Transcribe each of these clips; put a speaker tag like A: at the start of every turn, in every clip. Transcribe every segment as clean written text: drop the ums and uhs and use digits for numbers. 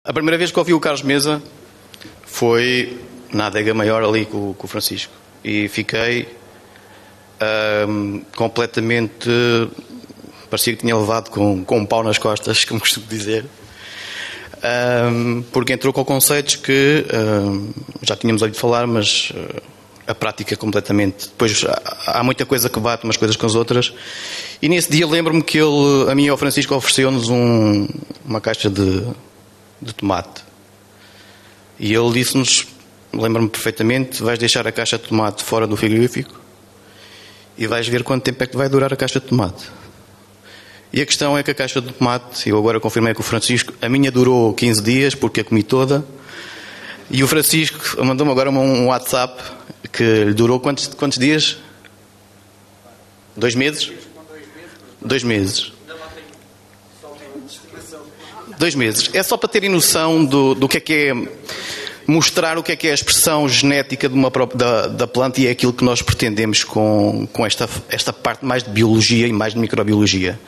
A: A primeira vez que ouvi o Carlos Mesa foi na adega maior ali com o Francisco. E fiquei completamente... parecia que tinha levado com um pau nas costas, como costumo dizer. Porque entrou com conceitos que já tínhamos ouvido falar, mas a prática completamente. Depois há muita coisa que bate umas coisas com as outras. E nesse dia lembro-me que ele, a mim e ao Francisco, ofereceu-nos uma caixa de tomate. E ele disse-nos, lembro-me perfeitamente, vais deixar a caixa de tomate fora do frigorífico e vais ver quanto tempo é que vai durar a caixa de tomate. E a questão é que a caixa de tomate, eu agora confirmei com o Francisco, a minha durou 15 dias porque a comi toda. E o Francisco mandou-me agora um WhatsApp que lhe durou quantos dias? 2 meses? 2 meses. 2 meses. É só para terem noção do que é mostrar o que é a expressão genética da planta, e é aquilo que nós pretendemos com esta parte mais de biologia e mais de microbiologia.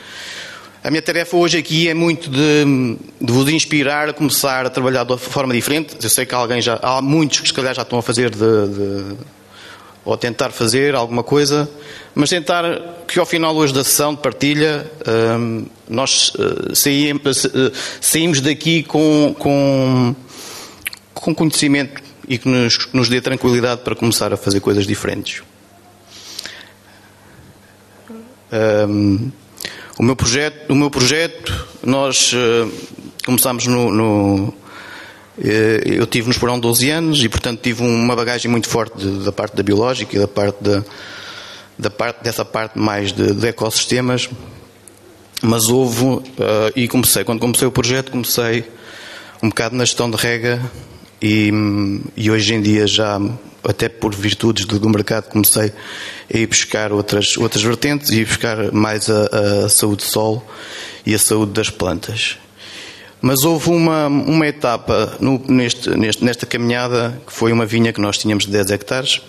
A: A minha tarefa hoje aqui é muito de vos inspirar a começar a trabalhar de uma forma diferente. Eu sei que há muitos que se calhar já estão a fazer ou a tentar fazer alguma coisa, mas tentar que ao final hoje da sessão de partilha nós saímos daqui com conhecimento e que nos dê tranquilidade para começar a fazer coisas diferentes. O meu projeto nós começámos eu estive no Esporão 12 anos e, portanto, tive uma bagagem muito forte da parte da biológica e dessa parte mais de ecossistemas. Mas quando comecei o projeto, comecei um bocado na gestão de rega e hoje em dia já, até por virtudes do mercado, comecei a ir buscar outras vertentes e ir buscar mais a saúde do solo e a saúde das plantas. Mas houve uma etapa nesta caminhada que foi uma vinha que nós tínhamos de 10 hectares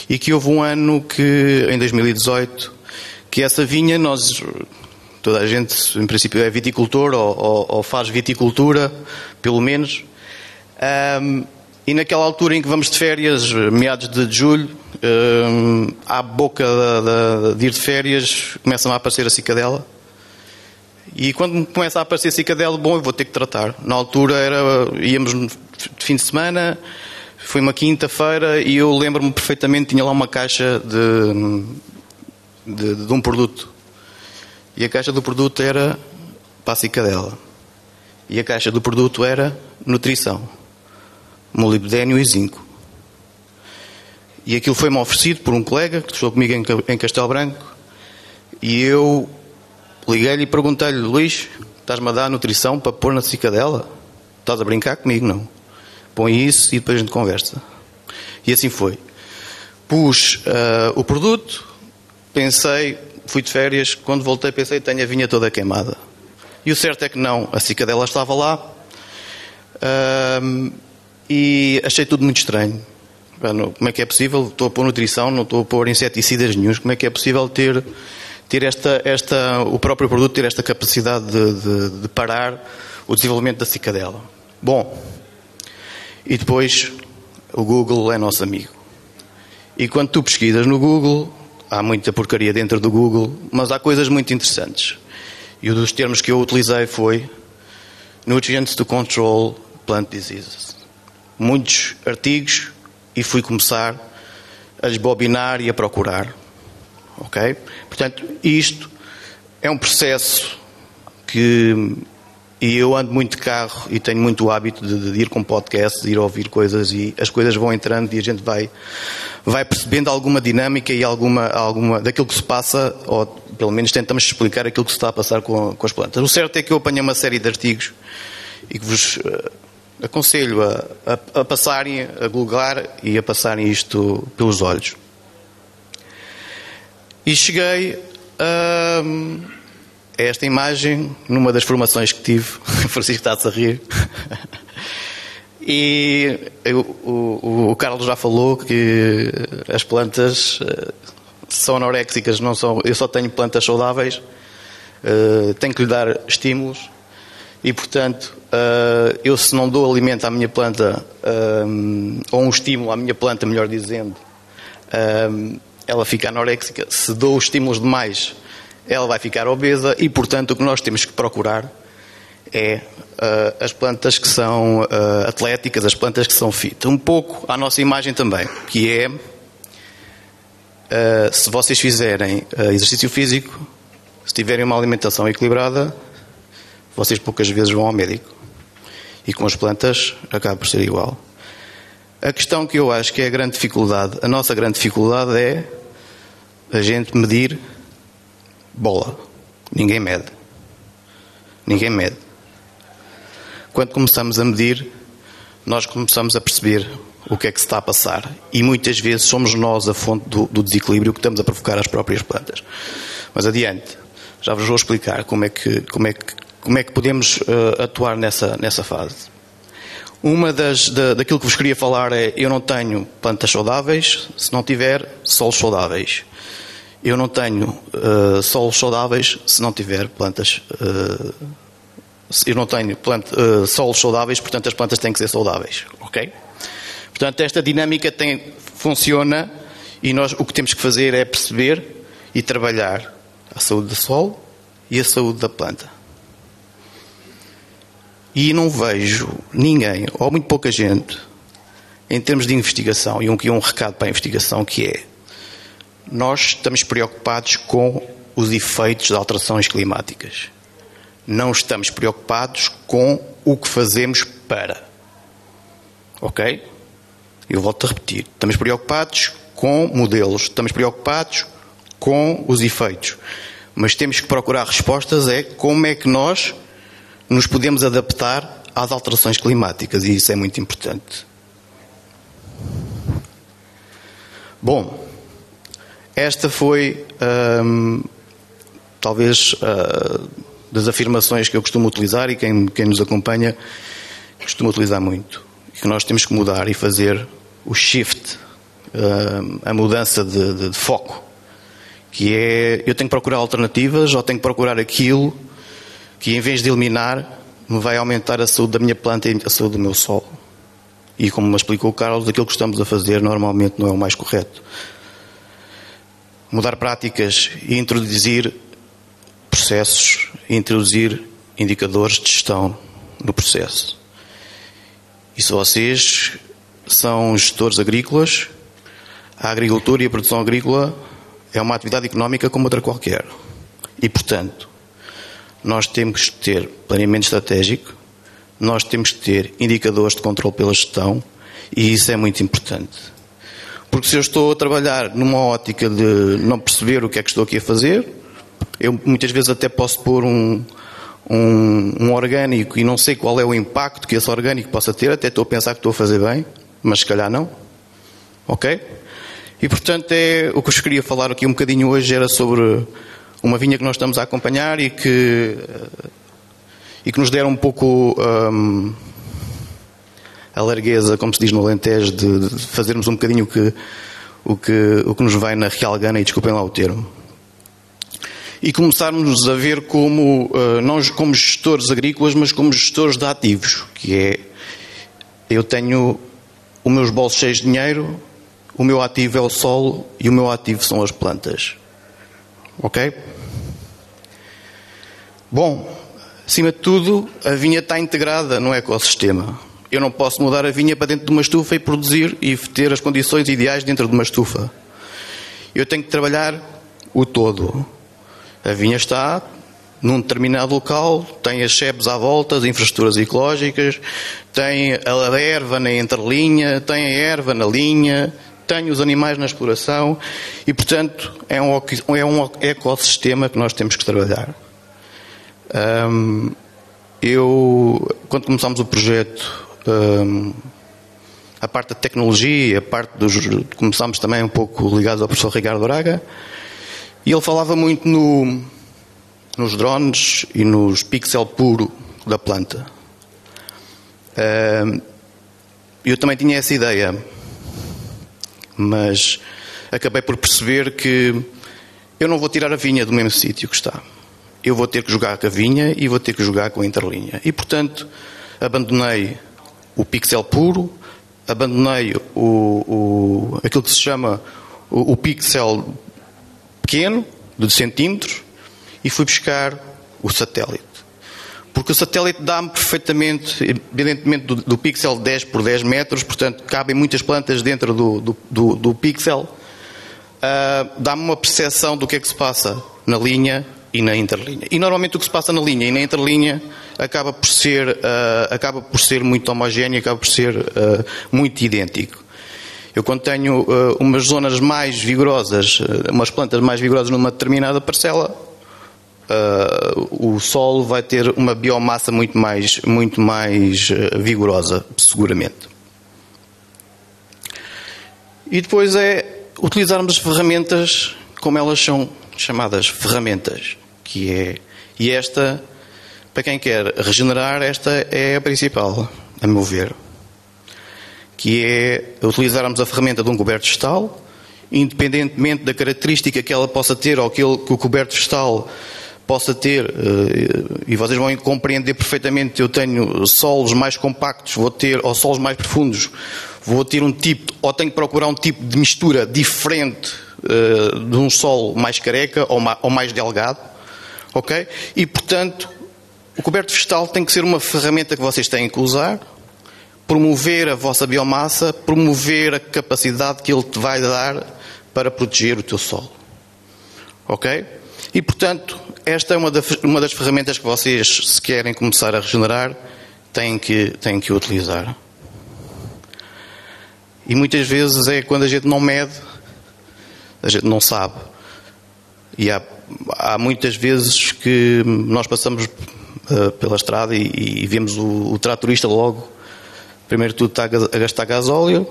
A: e que houve um ano que, em 2018, que essa vinha toda a gente em princípio é viticultor ou faz viticultura, pelo menos, e naquela altura em que vamos de férias, meados de julho, à boca de ir de férias, começa a aparecer a cicadela. E quando começa a aparecer cicadela, eu vou ter que tratar. Na altura íamos de fim de semana, foi uma quinta-feira e eu lembro-me perfeitamente, tinha lá uma caixa de um produto. E a caixa do produto era para a cicadela. E a caixa do produto era nutrição, molibdênio e zinco. E aquilo foi-me oferecido por um colega que estou comigo em Castelo Branco, e eu liguei-lhe e perguntei-lhe: Luís, estás-me a dar nutrição para pôr na cicadela? Estás a brincar comigo? Não. Põe isso e depois a gente conversa. E assim foi. Pus o produto, pensei, fui de férias, quando voltei pensei, tenho a vinha toda queimada. E o certo é que não, a cicadela estava lá, e achei tudo muito estranho. Como é que é possível? Estou a pôr nutrição, não estou a pôr inseticidas nenhuns, como é que é possível ter o próprio produto ter esta capacidade de parar o desenvolvimento da cicadela? Bom, e depois o Google é nosso amigo. E quando tu pesquisas no Google, há muita porcaria dentro do Google, mas há coisas muito interessantes. E um dos termos que eu utilizei foi Nutrients to Control Plant Diseases. Muitos artigos, e fui começar a desbobinar e a procurar. Ok? Portanto, isto é um processo e eu ando muito de carro e tenho muito o hábito de ir com podcasts, de ir ouvir coisas, e as coisas vão entrando e a gente vai percebendo alguma dinâmica e alguma daquilo que se passa, ou pelo menos tentamos explicar aquilo que se está a passar com as plantas. O certo é que eu apanhei uma série de artigos e que vos aconselho a passarem, a googlar e a passarem isto pelos olhos. E cheguei a esta imagem numa das formações que tive. O Francisco está-se a rir. E o Carlos já falou que as plantas são anoréxicas, não são. Eu só tenho plantas saudáveis, tenho que lhe dar estímulos e, portanto, eu se não dou alimento à minha planta, ou um estímulo à minha planta, melhor dizendo, ela fica anoréxica. Se dou estímulos demais, ela vai ficar obesa e, portanto, o que nós temos que procurar é as plantas que são atléticas, as plantas que são fit. Um pouco à nossa imagem também, que é, se vocês fizerem exercício físico, se tiverem uma alimentação equilibrada, vocês poucas vezes vão ao médico. E com as plantas acaba por ser igual. A questão que eu acho que é a grande dificuldade, a nossa grande dificuldade é a gente medir bola. Ninguém mede. Ninguém mede. Quando começamos a medir, nós começamos a perceber o que é que se está a passar. E muitas vezes somos nós a fonte do desequilíbrio que estamos a provocar às próprias plantas. Mas adiante, já vos vou explicar como é que podemos atuar nessa fase. Daquilo que vos queria falar é: eu não tenho plantas saudáveis se não tiver solos saudáveis. Eu não tenho solos saudáveis se não tiver plantas. Eu não tenho solos saudáveis, portanto as plantas têm que ser saudáveis. Ok? Portanto, esta dinâmica funciona e nós o que temos que fazer é perceber e trabalhar a saúde do solo e a saúde da planta. E não vejo ninguém, ou muito pouca gente, em termos de investigação, e um recado para a investigação, que é: nós estamos preocupados com os efeitos de alterações climáticas. Não estamos preocupados com o que fazemos para. Ok? Eu volto a repetir. Estamos preocupados com modelos, estamos preocupados com os efeitos. Mas temos que procurar respostas como é que nós nos podemos adaptar às alterações climáticas, e isso é muito importante. Bom, esta foi talvez das afirmações que eu costumo utilizar, e quem nos acompanha costuma utilizar muito, que nós temos que mudar e fazer o shift, a mudança de foco, que é: eu tenho que procurar alternativas, ou tenho que procurar aquilo que, em vez de eliminar, me vai aumentar a saúde da minha planta e a saúde do meu solo. E como me explicou o Carlos, aquilo que estamos a fazer normalmente não é o mais correto. Mudar práticas e introduzir processos, introduzir indicadores de gestão no processo. E se vocês são gestores agrícolas, a agricultura e a produção agrícola é uma atividade económica como outra qualquer. E, portanto, nós temos que ter planeamento estratégico, nós temos que ter indicadores de controle pela gestão, e isso é muito importante. Porque se eu estou a trabalhar numa ótica de não perceber o que é que estou aqui a fazer, eu muitas vezes até posso pôr um orgânico e não sei qual é o impacto que esse orgânico possa ter, até estou a pensar que estou a fazer bem, mas se calhar não. Ok? E portanto o que eu queria falar aqui um bocadinho hoje era sobre uma vinha que nós estamos a acompanhar e que nos deram um pouco a largueza, como se diz no Alentejo, de fazermos um bocadinho o que nos vai na real gana, e desculpem lá o termo. E começarmos a ver não como gestores agrícolas, mas como gestores de ativos, que é: eu tenho os meus bolsos cheios de dinheiro, o meu ativo é o solo e o meu ativo são as plantas. Ok? Bom, acima de tudo, a vinha está integrada no ecossistema. Eu não posso mudar a vinha para dentro de uma estufa e produzir e ter as condições ideais dentro de uma estufa. Eu tenho que trabalhar o todo. A vinha está num determinado local, tem as sebes à volta, as infraestruturas ecológicas, tem a erva na entrelinha, tem a erva na linha, tem os animais na exploração e, portanto, é um ecossistema que nós temos que trabalhar. Quando começámos o projeto, a parte da tecnologia, a parte começámos também um pouco ligados ao professor Ricardo Braga, e ele falava muito nos drones e nos pixel puro da planta. Eu também tinha essa ideia, mas acabei por perceber que eu não vou tirar a vinha do mesmo sítio que está. Eu vou ter que jogar com a vinha e vou ter que jogar com a interlinha. E, portanto, abandonei o pixel puro, abandonei aquilo que se chama o pixel pequeno, de centímetros, e fui buscar o satélite. Porque o satélite dá-me perfeitamente, evidentemente do pixel 10 por 10 metros, portanto cabem muitas plantas dentro do pixel, dá-me uma percepção do que é que se passa na linha e na interlinha. E normalmente o que se passa na linha e na interlinha acaba por ser muito homogéneo, acaba por ser muito idêntico. Eu quando tenho umas zonas mais vigorosas, umas plantas mais vigorosas numa determinada parcela, o solo vai ter uma biomassa muito mais vigorosa, seguramente. E depois é utilizarmos as ferramentas como elas são chamadas ferramentas, e esta, para quem quer regenerar, esta é a principal, a meu ver, que é utilizarmos a ferramenta de um coberto vegetal, independentemente da característica que ela possa ter ou que o coberto vegetal possa ter, e vocês vão compreender perfeitamente. Eu tenho solos mais compactos, ou solos mais profundos, vou ter um tipo, ou tenho que procurar um tipo de mistura diferente de um solo mais careca ou mais delgado, ok? E portanto, o coberto vegetal tem que ser uma ferramenta que vocês têm que usar, promover a vossa biomassa, promover a capacidade que ele te vai dar para proteger o teu solo, ok? E portanto, esta é uma das ferramentas que vocês, se querem começar a regenerar, têm que utilizar. E muitas vezes é quando a gente não mede, a gente não sabe. E há muitas vezes que nós passamos pela estrada e vemos o tratorista logo, primeiro tudo está a gastar gasóleo,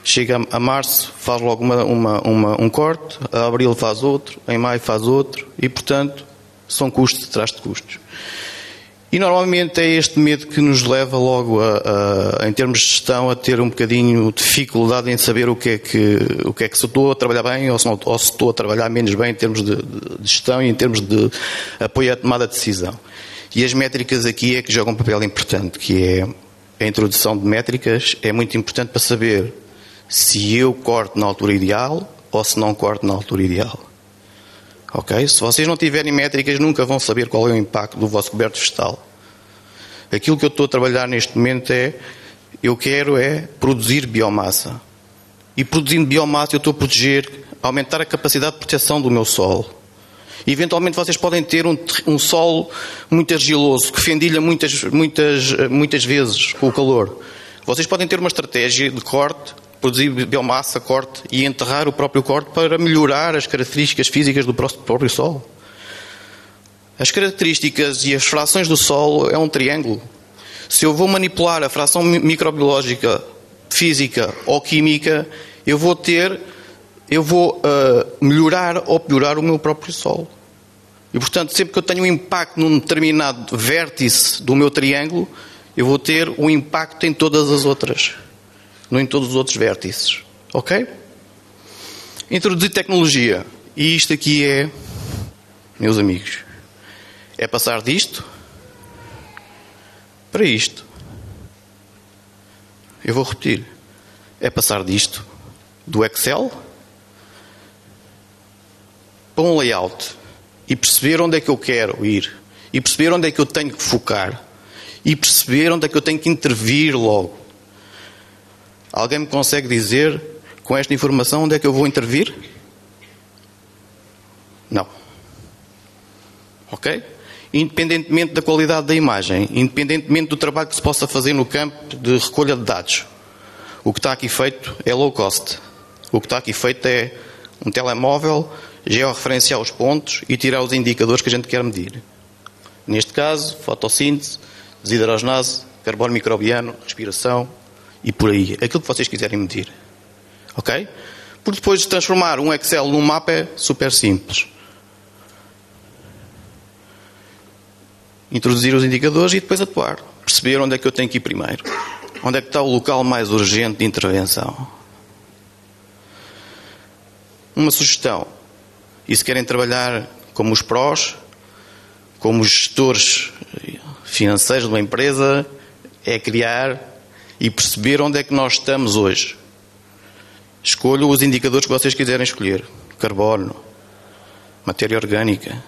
A: chega a março, faz logo um corte, a abril faz outro, em maio faz outro, e portanto são custos atrás de custos. E normalmente é este medo que nos leva logo em termos de gestão, a ter um bocadinho de dificuldade em saber o que é que se estou a trabalhar bem ou se estou a trabalhar menos bem em termos de gestão e em termos de apoio à tomada de decisão. E as métricas aqui é que jogam um papel importante, que é a introdução de métricas. É muito importante para saber se eu corto na altura ideal ou se não corto na altura ideal. Ok? Se vocês não tiverem métricas, nunca vão saber qual é o impacto do vosso coberto vegetal. Aquilo que eu estou a trabalhar neste momento eu quero produzir biomassa. E produzindo biomassa eu estou a aumentar a capacidade de proteção do meu solo. E, eventualmente vocês podem ter um solo muito argiloso, que fendilha muitas vezes com o calor. Vocês podem ter uma estratégia de corte, produzir biomassa, corte e enterrar o próprio corte para melhorar as características físicas do próprio solo. As características e as frações do solo é um triângulo. Se eu vou manipular a fração microbiológica, física ou química, eu vou melhorar ou piorar o meu próprio solo. E, portanto, sempre que eu tenho um impacto num determinado vértice do meu triângulo, eu vou ter um impacto em todas as outras, não em todos os outros vértices. Ok? Introduzir tecnologia. E isto aqui é, meus amigos, é passar disto para isto. Eu vou repetir. É passar disto, do Excel, para um layout. E perceber onde é que eu quero ir. E perceber onde é que eu tenho que focar. E perceber onde é que eu tenho que intervir logo. Alguém me consegue dizer, com esta informação, onde é que eu vou intervir? Não. Ok? Independentemente da qualidade da imagem, independentemente do trabalho que se possa fazer no campo de recolha de dados, o que está aqui feito é low cost. O que está aqui feito é um telemóvel, georreferenciar os pontos e tirar os indicadores que a gente quer medir. Neste caso, fotossíntese, deshidrogenase, carbono microbiano, respiração e por aí. Aquilo que vocês quiserem medir. Ok? Porque depois de transformar um Excel num mapa é super simples. Introduzir os indicadores e depois atuar. Perceber onde é que eu tenho que ir primeiro. Onde é que está o local mais urgente de intervenção. Uma sugestão. E se querem trabalhar como os prós, como os gestores financeiros de uma empresa, é criar e perceber onde é que nós estamos hoje. Escolho os indicadores que vocês quiserem escolher. Carbono, matéria orgânica.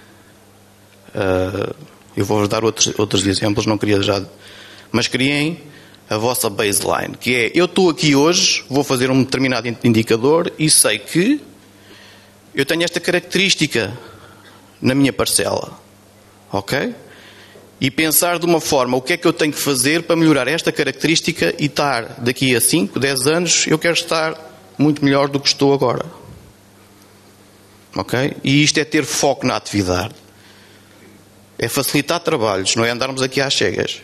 A: Eu vou-vos dar outros exemplos, não queria já... Mas criem a vossa baseline, que é, eu estou aqui hoje, vou fazer um determinado indicador e sei que eu tenho esta característica na minha parcela. Ok? E pensar de uma forma, o que é que eu tenho que fazer para melhorar esta característica e estar daqui a 5, 10 anos, eu quero estar muito melhor do que estou agora. Ok? E isto é ter foco na atividade. É facilitar trabalhos, não é andarmos aqui às cegas.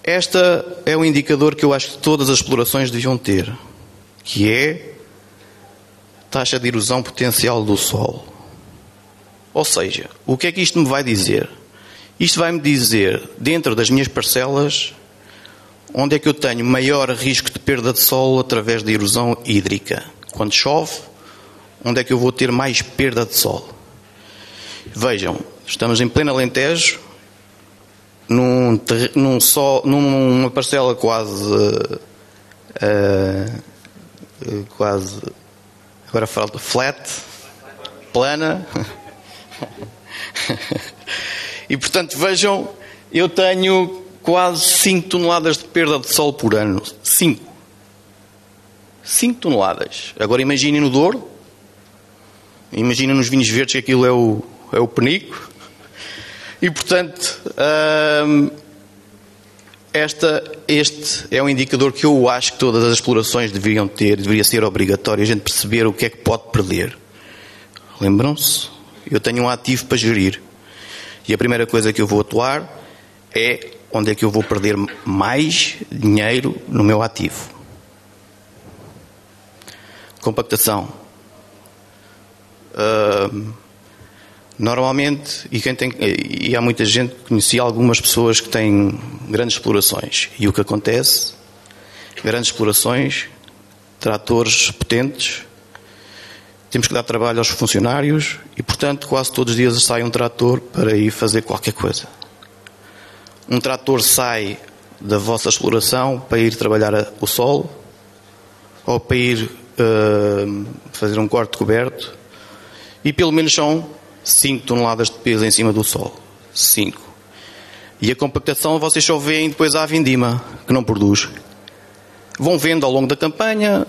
A: Esta é o indicador que eu acho que todas as explorações deviam ter, que é a taxa de erosão potencial do solo. Ou seja, o que é que isto me vai dizer? Isto vai-me dizer, dentro das minhas parcelas, onde é que eu tenho maior risco de perda de solo através da erosão hídrica. Quando chove, onde é que eu vou ter mais perda de solo? Vejam, estamos em pleno Alentejo, numa parcela quase, agora falo flat, plana. E portanto, vejam, eu tenho quase 5 toneladas de perda de solo por ano. 5 toneladas. Agora imaginem no Douro, imaginem nos vinhos verdes que aquilo é o penico. E portanto, este é um indicador que eu acho que todas as explorações deveriam ter, deveria ser obrigatório a gente perceber o que é que pode perder. Lembram-se? Eu tenho um ativo para gerir. E a primeira coisa que eu vou atuar é onde é que eu vou perder mais dinheiro no meu ativo. Compactação. Normalmente, e há muita gente, conheci algumas pessoas que têm grandes explorações. E o que acontece? Grandes explorações, tratores potentes, temos que dar trabalho aos funcionários e, portanto, quase todos os dias sai um trator para ir fazer qualquer coisa. Um trator sai da vossa exploração para ir trabalhar o solo ou para ir fazer um corte coberto e pelo menos são 5 toneladas de peso em cima do solo. 5. E a compactação vocês só veem depois à vindima, que não produz. Vão vendo ao longo da campanha,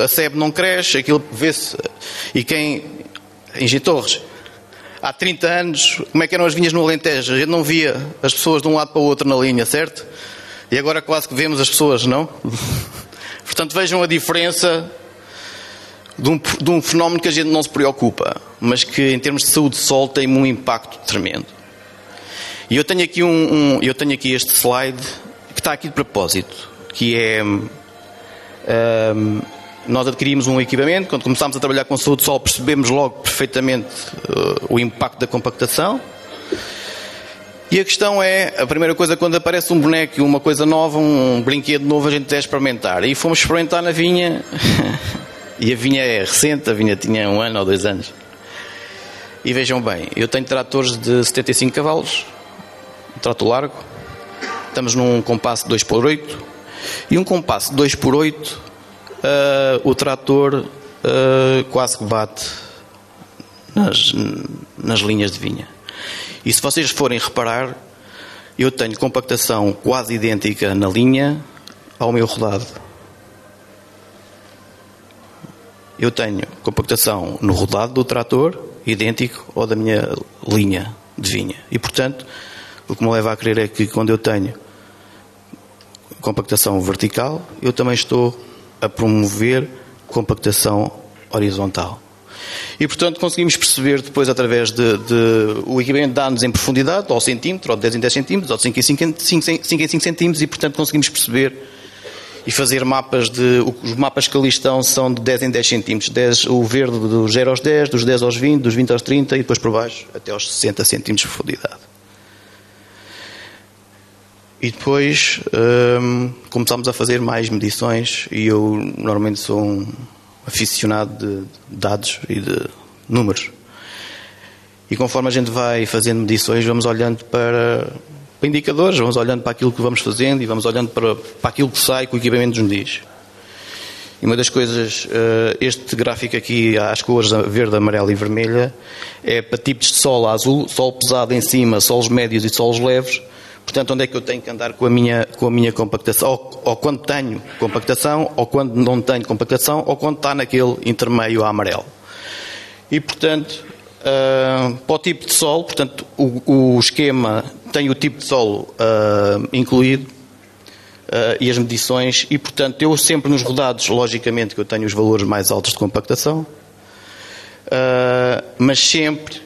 A: a sebe não cresce, aquilo vê-se. E quem, em Torres, há 30 anos, como é que eram as vinhas no Alentejo? A gente não via as pessoas de um lado para o outro na linha, certo? E agora quase que vemos as pessoas, não? Portanto, vejam a diferença de um fenómeno que a gente não se preocupa, mas que em termos de saúde de solo tem um impacto tremendo. E eu tenho aqui este slide que está aqui de propósito, que é nós adquirimos um equipamento, quando começámos a trabalhar com saúde de solo percebemos logo perfeitamente o impacto da compactação. E a questão é, a primeira coisa, quando aparece um boneco, uma coisa nova, um brinquedo novo, a gente deve experimentar. E fomos experimentar na vinha. E a vinha é recente, a vinha tinha 1 ano ou 2 anos. E vejam bem, eu tenho tratores de 75 cavalos, um trator largo, estamos num compasso de 2x8, e um compasso de 2x8, o trator quase que bate nas linhas de vinha. E se vocês forem reparar, eu tenho compactação quase idêntica na linha ao meu rodado. Eu tenho compactação no rodado do trator, idêntico ao da minha linha de vinha. E, portanto, o que me leva a crer é que quando eu tenho compactação vertical, eu também estou a promover compactação horizontal. E, portanto, conseguimos perceber depois, através o equipamento dá-nos em profundidade, ao centímetro, ou de 10 em 10 centímetros, ou de 5 em 5 centímetros, e, portanto, conseguimos perceber e fazer mapas os mapas que ali estão são de 10 em 10 centímetros. O verde dos 0 aos 10, dos 10 aos 20, dos 20 aos 30 e depois por baixo até aos 60 centímetros de profundidade. E depois começámos a fazer mais medições e eu normalmente sou um aficionado de dados e de números. E conforme a gente vai fazendo medições, vamos olhando para indicadores, vamos olhando para aquilo que vamos fazendo e vamos olhando para aquilo que sai que o equipamento nos diz. E uma das coisas, este gráfico aqui às cores verde, amarela e vermelha, é para tipos de solo azul, solo pesado em cima, solos médios e solos leves. Portanto, onde é que eu tenho que andar com a minha compactação? Ou quando tenho compactação, ou quando não tenho compactação, ou quando está naquele intermeio a amarelo. E, portanto, para o tipo de solo, portanto, o esquema tem o tipo de solo incluído e as medições, e, portanto, eu sempre nos rodados, logicamente, que eu tenho os valores mais altos de compactação, mas sempre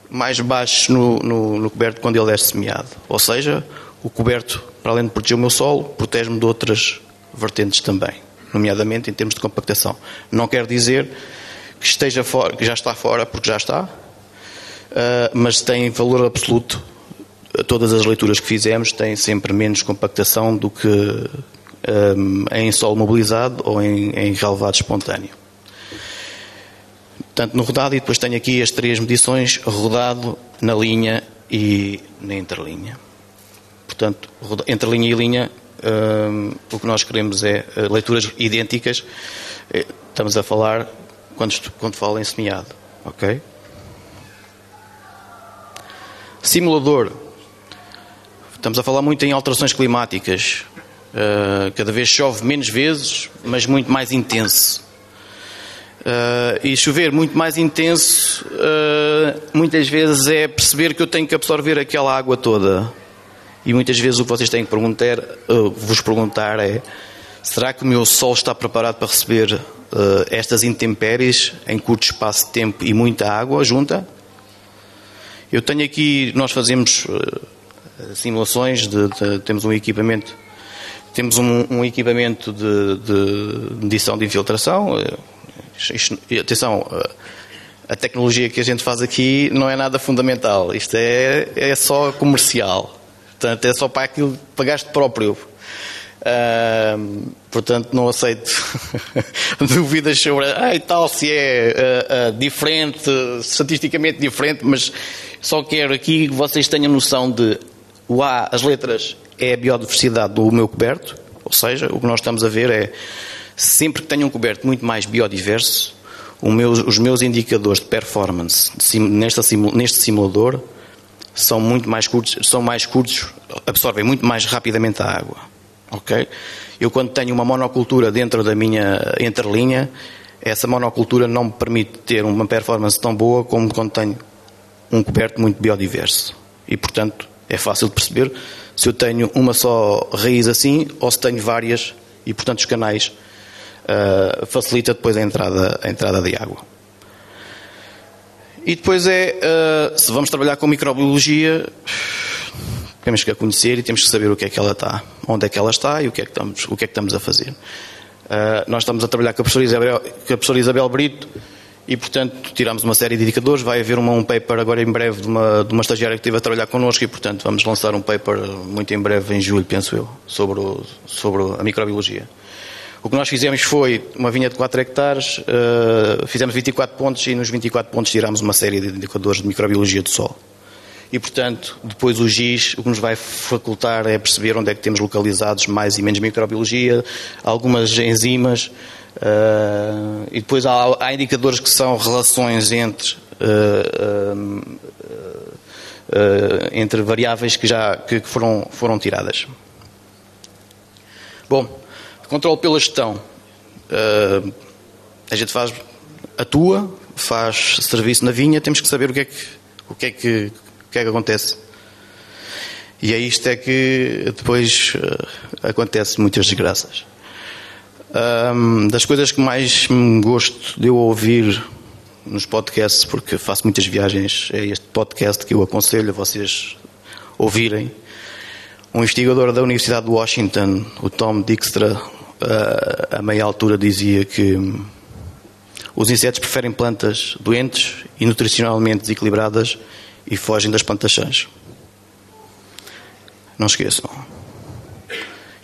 A: mais baixos no coberto quando ele é semeado. Ou seja, o coberto, para além de proteger o meu solo, protege-me de outras vertentes também, nomeadamente em termos de compactação. Não quer dizer que esteja fora, que já está fora, porque já está, mas tem valor absoluto. Todas as leituras que fizemos têm sempre menos compactação do que em solo mobilizado ou em relevado espontâneo. Portanto, no rodado, e depois tenho aqui as 3 medições, rodado, na linha e na interlinha. Portanto, entre linha e linha, o que nós queremos é leituras idênticas. Estamos a falar quando falo em semeado. Ok? Simulador. Estamos a falar muito em alterações climáticas. Cada vez chove menos vezes, mas muito mais intenso. E chover muito mais intenso, muitas vezes é perceber que eu tenho que absorver aquela água toda. E muitas vezes o que vocês têm que vos perguntar é: será que o meu solo está preparado para receber estas intempéries em curto espaço de tempo e muita água junta? Eu tenho aqui, nós fazemos simulações, temos um equipamento, um equipamento de medição de infiltração. Atenção, a tecnologia que a gente faz aqui não é nada fundamental. Isto é só comercial. Portanto, é só para aquilo que pagaste próprio. Portanto, não aceito dúvidas sobre tal, se é diferente, estatisticamente diferente, mas só quero aqui que vocês tenham noção de o A, as letras, é a biodiversidade do meu coberto, ou seja, o que nós estamos a ver é, sempre que tenho um coberto muito mais biodiverso, os meus indicadores de performance neste simulador são mais curtos, absorvem muito mais rapidamente a água. Okay? Eu, quando tenho uma monocultura dentro da minha entrelinha, essa monocultura não me permite ter uma performance tão boa como quando tenho um coberto muito biodiverso. E, portanto, é fácil de perceber se eu tenho uma só raiz assim ou se tenho várias, e, portanto, os canais facilita depois a entrada de água. E depois se vamos trabalhar com microbiologia, temos que a conhecer e temos que saber o que é que ela está, onde é que ela está e o que é que estamos a fazer. Nós estamos a trabalhar com a professora Isabel Brito e, portanto, tiramos uma série de indicadores. Vai haver um paper agora em breve de uma estagiária que esteve a trabalhar connosco e, portanto, vamos lançar um paper muito em breve, em julho, penso eu, sobre a microbiologia. O que nós fizemos foi uma vinha de 4 hectares, fizemos 24 pontos e nos 24 pontos tirámos uma série de indicadores de microbiologia do solo. E, portanto, depois o GIS, o que nos vai facultar é perceber onde é que temos localizados mais e menos microbiologia, algumas enzimas, e depois há indicadores que são relações entre variáveis que foram tiradas. Bom, controle pela gestão. A gente faz serviço na vinha, temos que saber o que é que acontece. E é isto é que depois acontece muitas desgraças. Das coisas que mais me gosto de eu ouvir nos podcasts, porque faço muitas viagens, é este podcast que eu aconselho a vocês ouvirem. Um investigador da Universidade de Washington, o Tom Dijkstra, a meia altura dizia que os insetos preferem plantas doentes e nutricionalmente desequilibradas e fogem das plantas sãs. Não esqueçam.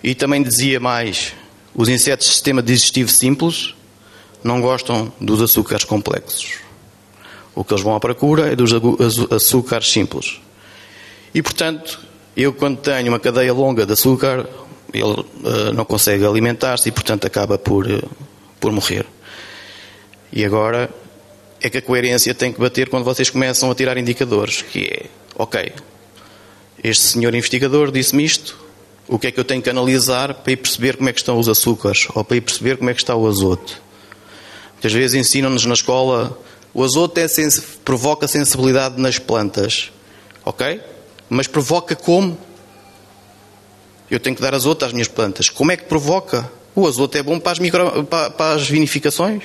A: E também dizia mais: os insetos de sistema digestivo simples não gostam dos açúcares complexos. O que eles vão à procura é dos açúcares simples. E, portanto, eu quando tenho uma cadeia longa de açúcar, ele não consegue alimentar-se e, portanto, acaba por morrer. E agora é que a coerência tem que bater quando vocês começam a tirar indicadores, que é, ok, este senhor investigador disse-me isto, o que é que eu tenho que analisar para ir perceber como é que estão os açúcares, ou para ir perceber como é que está o azoto. Muitas vezes ensinam-nos na escola, o azoto provoca sensibilidade nas plantas, ok? Mas provoca como? Eu tenho que dar azoto às minhas plantas. Como é que provoca? O azoto é bom para as vinificações.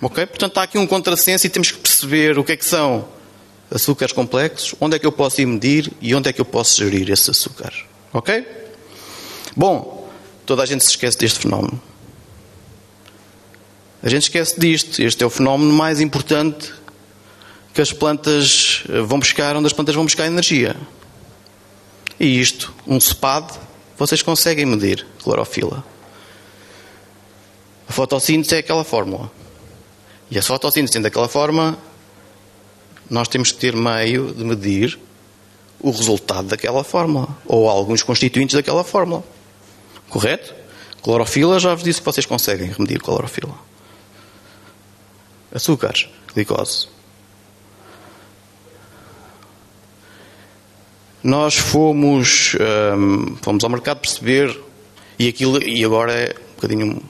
A: Ok? Portanto, há aqui um contrassenso e temos que perceber o que é que são açúcares complexos, onde é que eu posso ir medir e onde é que eu posso gerir esses açúcares. Ok? Bom, toda a gente se esquece deste fenómeno. A gente esquece disto. Este é o fenómeno mais importante que as plantas vão buscar, onde as plantas vão buscar energia. E isto, um CEPAD, vocês conseguem medir clorofila. A fotossíntese é aquela fórmula. E a fotossíntese sendo daquela forma, nós temos que ter meio de medir o resultado daquela fórmula. Ou alguns constituintes daquela fórmula. Correto? Clorofila, já vos disse que vocês conseguem medir clorofila. Açúcares, glicose. Nós fomos ao mercado perceber, e agora é um bocadinho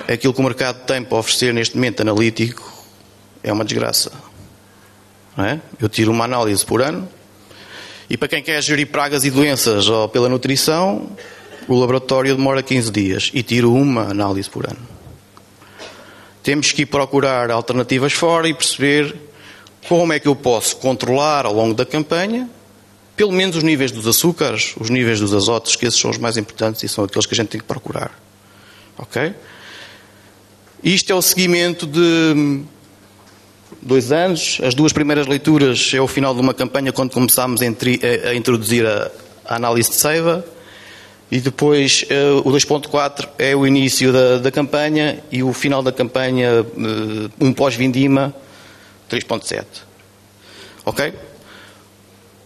A: aquilo que o mercado tem para oferecer neste momento analítico é uma desgraça. Não é? Eu tiro uma análise por ano e para quem quer gerir pragas e doenças ou pela nutrição, o laboratório demora 15 dias e tiro uma análise por ano. Temos que ir procurar alternativas fora e perceber como é que eu posso controlar ao longo da campanha pelo menos os níveis dos açúcares, os níveis dos azotos, que esses são os mais importantes e são aqueles que a gente tem que procurar. Ok? Isto é o seguimento de 2 anos. As 2 primeiras leituras é o final de uma campanha quando começámos a introduzir a análise de seiva. E depois o 2.4 é o início da campanha e o final da campanha, um pós-vindima, 3.7. Ok?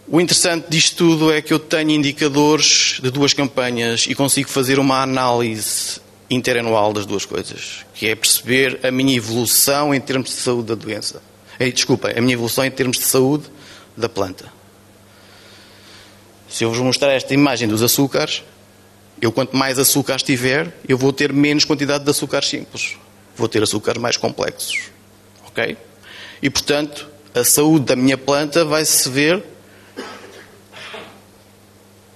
A: O interessante disto tudo é que eu tenho indicadores de 2 campanhas e consigo fazer uma análise interanual das 2 coisas, que é perceber a minha evolução em termos de saúde da doença. A minha evolução em termos de saúde da planta. Se eu vos mostrar esta imagem dos açúcares, quanto mais açúcares tiver, eu vou ter menos quantidade de açúcares simples. Vou ter açúcares mais complexos. Ok? E, portanto, a saúde da minha planta vai-se ver.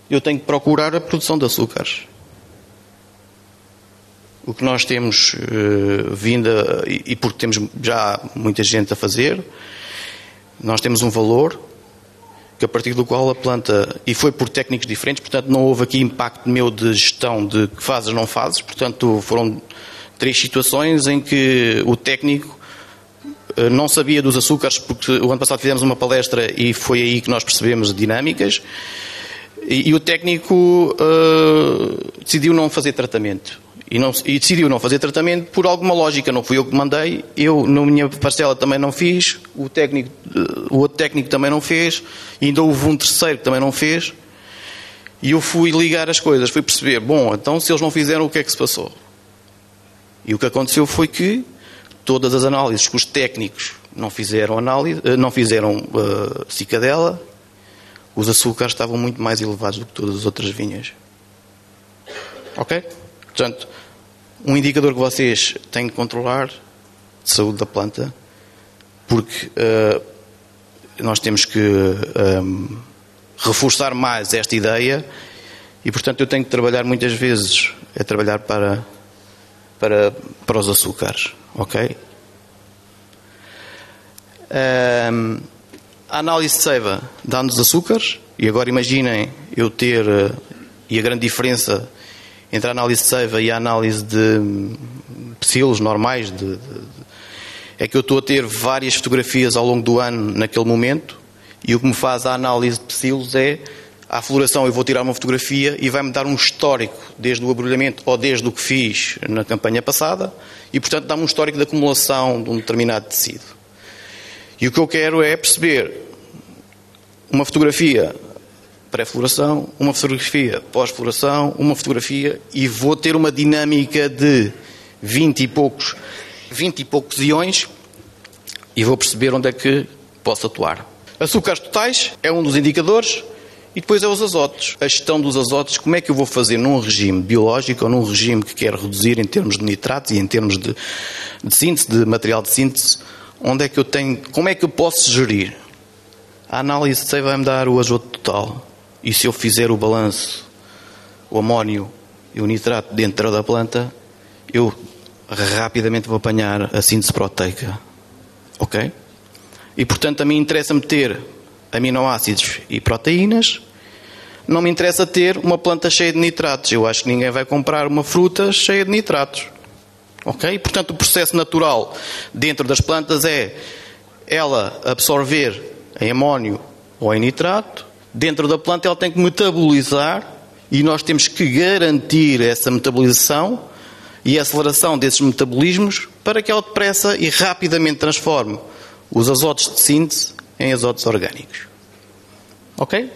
A: Eu tenho que procurar a produção de açúcares. O que nós temos vindo, e porque temos já muita gente a fazer, nós temos um valor que a partir do qual a planta, e foi por técnicos diferentes, portanto não houve aqui impacto meu de gestão de fazes não fazes, portanto foram 3 situações em que o técnico não sabia dos açúcares, porque o ano passado fizemos uma palestra e foi aí que nós percebemos dinâmicas, e o técnico decidiu não fazer tratamento. E decidiu não fazer tratamento por alguma lógica. Não fui eu que mandei, eu na minha parcela também não fiz, o outro técnico também não fez, e ainda houve um terceiro que também não fez. E eu fui ligar as coisas, fui perceber, bom, então se eles não fizeram, o que é que se passou? E o que aconteceu foi que todas as análises que os técnicos não fizeram cicadela, os açúcares estavam muito mais elevados do que todas as outras vinhas. Ok? Portanto, um indicador que vocês têm que controlar de saúde da planta, porque nós temos que reforçar mais esta ideia e, portanto, eu tenho que trabalhar muitas vezes, trabalhar para os açúcares. Ok? A análise de seiva dá-nos açúcares, e agora imaginem eu ter, e a grande diferença entre a análise de seiva e a análise de psilos normais, é que eu estou a ter várias fotografias ao longo do ano naquele momento, e o que me faz a análise de psilos é à floração eu vou tirar uma fotografia e vai-me dar um histórico desde o abrolhamento ou desde o que fiz na campanha passada e, portanto, dá-me um histórico de acumulação de um determinado tecido. E o que eu quero é perceber uma fotografia pré-floração, uma fotografia pós-floração, uma fotografia, e vou ter uma dinâmica de 20 e poucos iões e vou perceber onde é que posso atuar. Açúcares totais é um dos indicadores e depois é os azotos. A gestão dos azotos, como é que eu vou fazer num regime biológico ou num regime que quero reduzir em termos de nitratos e em termos de síntese, de material de síntese, onde é que eu tenho, como é que eu posso gerir? A análise de vai-me dar o azoto total. E se eu fizer o balanço, o amónio e o nitrato dentro da planta, eu rapidamente vou apanhar a síntese proteica. Ok? E, portanto, a mim interessa-me ter aminoácidos e proteínas. Não me interessa ter uma planta cheia de nitratos. Eu acho que ninguém vai comprar uma fruta cheia de nitratos. Ok? E, portanto, o processo natural dentro das plantas é ela absorver em amónio ou em nitrato. Dentro da planta ela tem que metabolizar e nós temos que garantir essa metabolização e a aceleração desses metabolismos para que ela depressa e rapidamente transforme os azotos de síntese em azotos orgânicos. Ok?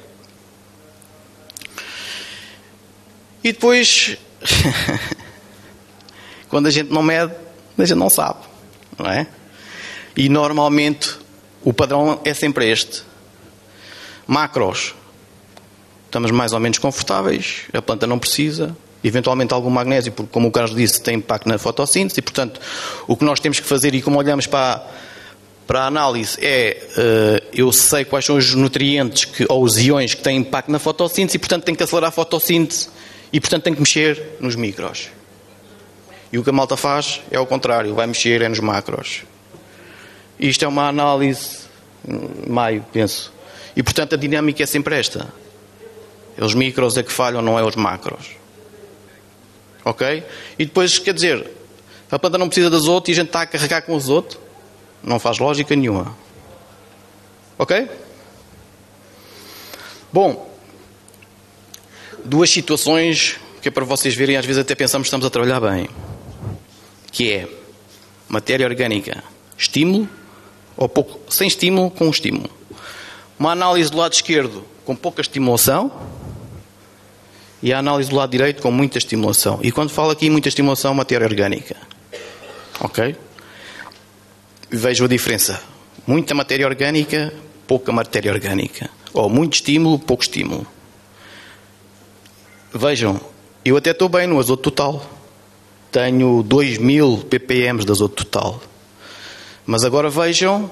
A: E depois, quando a gente não mede, a gente não sabe, não é? E normalmente o padrão é sempre este. Macros. Estamos mais ou menos confortáveis, a planta não precisa. Eventualmente algum magnésio, porque, como o Carlos disse, tem impacto na fotossíntese e, portanto, o que nós temos que fazer, e como olhamos para a análise, é eu sei quais são os nutrientes ou os íons que têm impacto na fotossíntese e, portanto, tenho que acelerar a fotossíntese e, portanto, tenho que mexer nos micros. E o que a malta faz é ao contrário, vai mexer nos macros. Isto é uma análise, maio, penso. E, portanto, a dinâmica é sempre esta. É os micros é que falham, não é os macros. Ok? E depois, quer dizer, a planta não precisa de azoto e a gente está a carregar com azoto. Não faz lógica nenhuma. Ok? Bom, duas situações que é para vocês verem, às vezes até pensamos que estamos a trabalhar bem. Que é matéria orgânica, estímulo, ou pouco, sem estímulo, com estímulo. Uma análise do lado esquerdo com pouca estimulação e a análise do lado direito com muita estimulação. E quando falo aqui muita estimulação, matéria orgânica. Ok? Vejo a diferença. Muita matéria orgânica, pouca matéria orgânica. Ou muito estímulo, pouco estímulo. Vejam, eu até estou bem no azoto total. Tenho 2000 ppm de azoto total. Mas agora vejam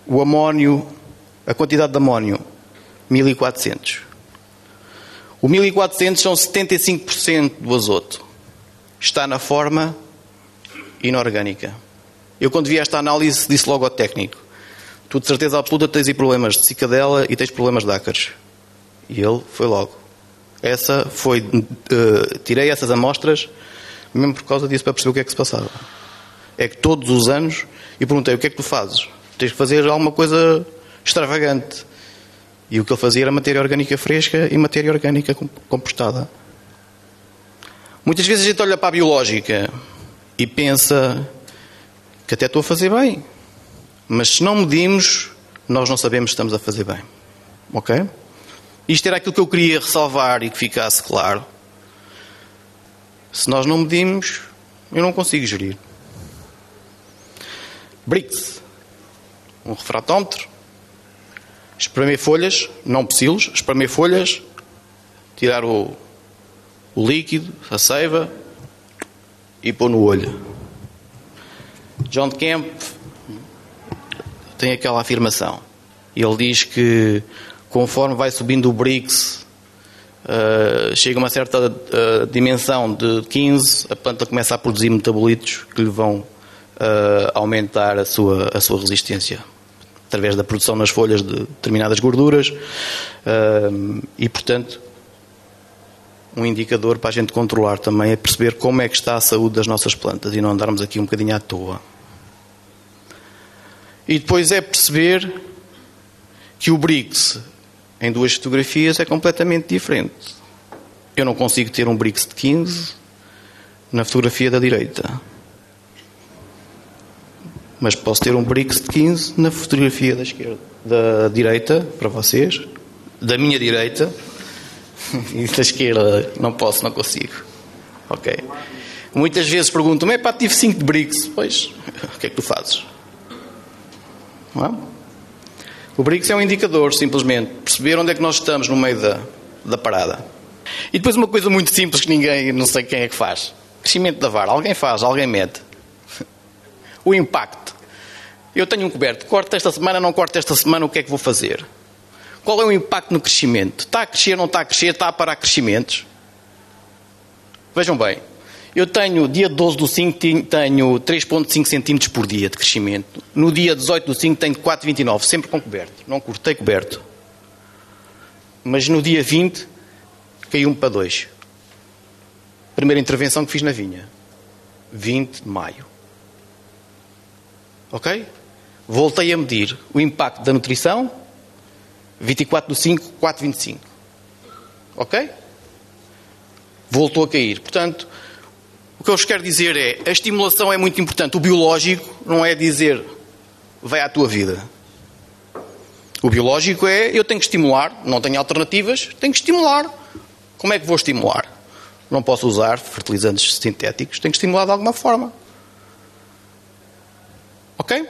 A: o amónio, a quantidade de amónio, 1400. O 1400 são 75% do azoto. Está na forma inorgânica. Eu, quando vi esta análise, disse logo ao técnico: tu de certeza absoluta tens aí problemas de cicadela e tens problemas de ácaros. E ele foi logo. Tirei essas amostras mesmo por causa disso, para perceber o que é que se passava. É que todos os anos, e perguntei: o que é que tu fazes? Tens que fazer alguma coisa extravagante. E o que ele fazia era matéria orgânica fresca e matéria orgânica compostada. Muitas vezes a gente olha para a biológica e pensa que até estou a fazer bem. Mas se não medimos, nós não sabemos se estamos a fazer bem. Ok? Isto era aquilo que eu queria ressalvar e que ficasse claro. Se nós não medimos, eu não consigo gerir. Brix. Um refratómetro. Espremer folhas, não pecilos. Espremer folhas. Tirar o líquido, a seiva. E pôr no olho. John Kemp tem aquela afirmação. Ele diz que conforme vai subindo o Brix, chega a uma certa dimensão de 15, a planta começa a produzir metabolitos que lhe vão aumentar a sua resistência através da produção nas folhas de determinadas gorduras e, portanto, um indicador para a gente controlar também é perceber como é que está a saúde das nossas plantas e não andarmos aqui um bocadinho à toa. E depois é perceber que o Brix em 2 fotografias é completamente diferente. Eu não consigo ter um BRICS de 15 na fotografia da direita. Mas posso ter um BRICS de 15 na fotografia da esquerda. Da direita, para vocês. Da minha direita. E da esquerda. Não consigo. Ok. Muitas vezes perguntam-me, tive 5 de BRICS. Pois, o que é que tu fazes? Não é? O BRICS é um indicador, simplesmente. Perceber onde é que nós estamos no meio da parada. E depois uma coisa muito simples que ninguém, não sei quem é que faz. Crescimento da vara. Alguém faz, alguém mede. O impacto. Eu tenho um coberto. Corto esta semana, não corto esta semana, o que é que vou fazer? Qual é o impacto no crescimento? Está a crescer, não está a crescer? Está a parar crescimentos? Vejam bem. Eu tenho, dia 12 do 5, tenho 3,5 centímetros por dia de crescimento. No dia 18 do 5 tenho 4,29, sempre com coberto. Não cortei coberto. Mas no dia 20, caiu-me para 2. Primeira intervenção que fiz na vinha. 20 de maio. Ok? Voltei a medir o impacto da nutrição. 24 do 5, 4,25. Ok? Voltou a cair. Portanto, o que eu vos quero dizer é, a estimulação é muito importante. O biológico não é dizer, vai à tua vida. O biológico é, eu tenho que estimular, não tenho alternativas, tenho que estimular. Como é que vou estimular? Não posso usar fertilizantes sintéticos, tenho que estimular de alguma forma. Ok?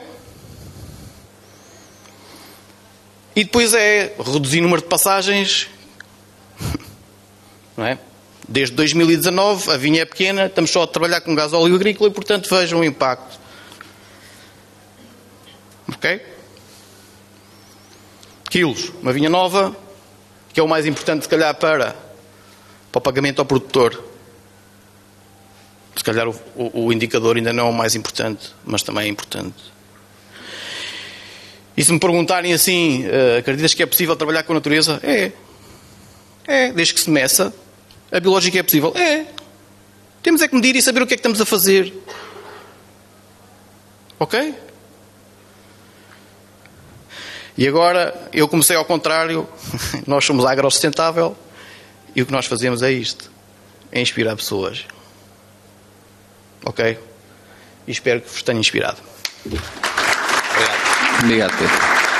A: E depois é reduzir o número de passagens. Não é? Desde 2019, a vinha é pequena, estamos só a trabalhar com gasóleo agrícola e, portanto, vejam o impacto. Ok? Quilos. Uma vinha nova, que é o mais importante, se calhar, para o pagamento ao produtor. Se calhar o indicador ainda não é o mais importante, mas também é importante. E se me perguntarem assim, acreditas que é possível trabalhar com a natureza? É, desde que se meça. A biológica é possível? É. Temos é que medir e saber o que é que estamos a fazer. Ok? E agora, eu comecei ao contrário. Nós somos agrosustentável e o que nós fazemos é isto. É inspirar pessoas. Ok? E espero que vos tenha inspirado.
B: Obrigado, Pedro.